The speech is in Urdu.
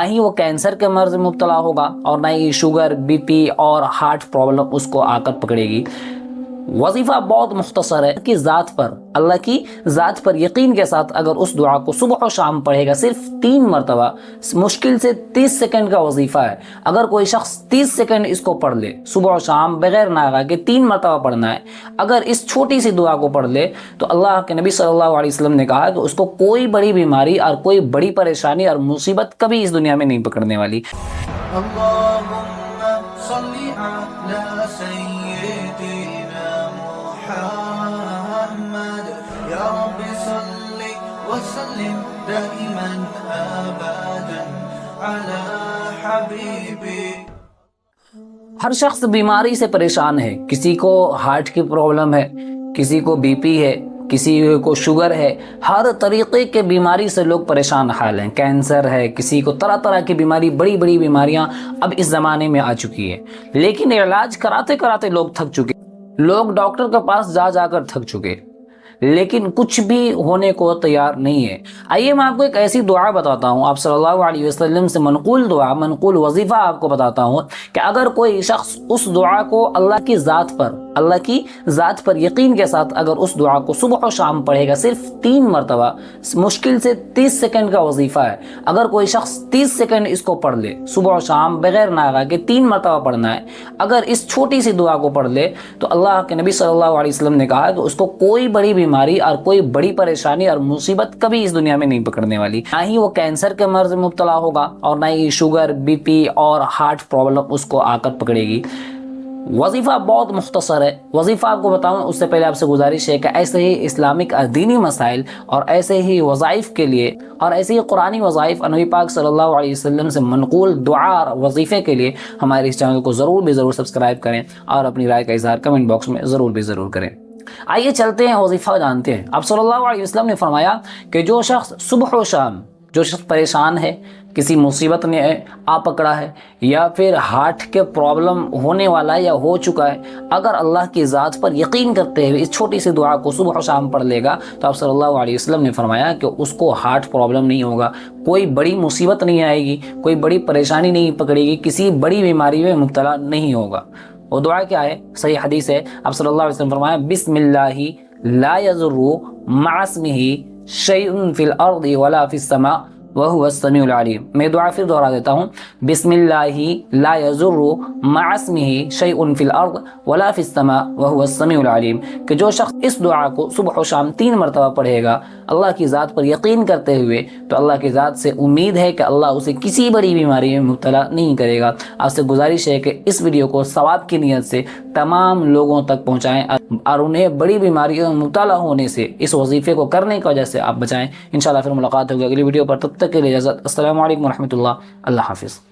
ہی وہ کینسر کے مرض میں مبتلا ہوگا اور نہ ہی شوگر، بی پی اور ہارٹ پرابلم اس کو آ کر پکڑے گی۔ وظیفہ بہت مختصر ہے کہ اللہ کی ذات پر یقین کے ساتھ اگر اس دعا کو صبح و شام پڑھے گا، صرف 3 مرتبہ، مشکل سے 30 سیکنڈ کا وظیفہ ہے۔ اگر کوئی شخص 30 سیکنڈ اس کو پڑھ لے صبح و شام بغیر ناغہ کے 3 مرتبہ پڑھنا ہے، اگر اس چھوٹی سی دعا کو پڑھ لے تو اللہ کے نبی صلی اللہ علیہ وسلم نے کہا کہ اس کو کوئی بڑی بیماری اور کوئی بڑی پریشانی اور مصیبت کبھی اس دنیا میں نہیں پکڑنے والی۔ اللہم صلی علی سیدنا محمد یا رب صلی وسلم دائما ابدا علی حبیبی۔ ہر شخص بیماری سے پریشان ہے، کسی کو ہارٹ کی پرابلم ہے، کسی کو بی پی ہے، کسی کو شوگر ہے، ہر طریقے کے بیماری سے لوگ پریشان حال ہیں، کینسر ہے، کسی کو طرح طرح کی بیماری، بڑی بڑی بیماریاں اب اس زمانے میں آ چکی ہے، لیکن علاج کراتے کراتے لوگ تھک چکے، لوگ ڈاکٹر کے پاس جا جا کر تھک چکے، لیکن کچھ بھی ہونے کو تیار نہیں ہے۔ آئیے میں آپ کو ایک ایسی دعا بتاتا ہوں، آپ صلی اللہ علیہ وسلم سے منقول دعا، منقول وظیفہ آپ کو بتاتا ہوں کہ اگر کوئی شخص اس دعا کو اللہ کی ذات پر یقین کے ساتھ اگر اس دعا کو صبح و شام پڑھے گا، صرف 3 مرتبہ، مشکل سے 30 سیکنڈ کا وظیفہ ہے، اگر کوئی شخص 30 سیکنڈ اس کو پڑھ لے صبح و شام بغیر ناغہ کے 3 مرتبہ پڑھنا ہے، اگر اس چھوٹی سی دعا کو پڑھ لے تو اللہ کے نبی صلی اللہ علیہ وسلم نے کہا کہ اس کو کوئی بڑی بیماری اور کوئی بڑی پریشانی اور مصیبت کبھی اس دنیا میں نہیں پکڑنے والی، نہ ہی وہ کینسر کے مرض میں مبتلا ہوگا اور نہ ہی شوگر، بی پی اور ہارٹ پرابلم اس کو آ کر پکڑے گی۔ وظیفہ بہت مختصر ہے۔ وظیفہ آپ کو بتاؤں اس سے پہلے آپ سے گزارش ہے کہ ایسے ہی اسلامک دینی مسائل اور ایسے ہی وظائف کے لیے اور ایسے ہی قرآنی وظائف نبی پاک صلی اللہ علیہ وسلم سے منقول دعا اور وظیفے کے لیے ہمارے اس چینل کو ضرور سبسکرائب کریں اور اپنی رائے کا اظہار کمنٹ باکس میں ضرور کریں۔ آئیے چلتے ہیں وظیفہ جانتے ہیں۔ آپ صلی اللہ علیہ وسلم نے فرمایا کہ جو شخص صبح و شام، جو شخص پریشان ہے، کسی مصیبت نے آ پکڑا ہے یا پھر ہارٹ کے پرابلم ہونے والا ہے یا ہو چکا ہے، اگر اللہ کی ذات پر یقین کرتے ہوئے اس چھوٹی سی دعا کو صبح و شام پڑھ لے گا تو آپ صلی اللہ علیہ وسلم نے فرمایا کہ اس کو ہارٹ پرابلم نہیں ہوگا، کوئی بڑی مصیبت نہیں آئے گی، کوئی بڑی پریشانی نہیں پکڑے گی، کسی بڑی بیماری میں مبتلا نہیں ہوگا۔ وہ دعا کیا ہے؟ صحیح حدیث ہے، آپ صلی اللہ علیہ وسلم فرمایا بسم اللہ لا یضر مع اسمہ شیء فی الارض ولا فی السماء وهو السمیع العلیم۔ میں دعا پھر دہرا دیتا ہوں، بسم اللہ لا یضر مع اسمہ شیء فی الارض ولا فی السماء وهو السمیع العلیم، کہ جو شخص اس دعا کو صبح و شام 3 مرتبہ پڑھے گا اللہ کی ذات پر یقین کرتے ہوئے تو اللہ کی ذات سے امید ہے کہ اللہ اسے کسی بڑی بیماری میں مبتلا نہیں کرے گا۔ آپ سے گزارش ہے کہ اس ویڈیو کو ثواب کی نیت سے تمام لوگوں تک پہنچائیں اور انہیں بڑی بیماریوں میں مبتلا ہونے سے اس وظیفے کو کرنے کی وجہ سے آپ بچائیں۔ انشاءاللہ پھر ملاقات ہوگی اگلی ویڈیو پر، تب تک کے لیے اجازت۔ السلام علیکم ورحمۃ اللہ، اللہ حافظ۔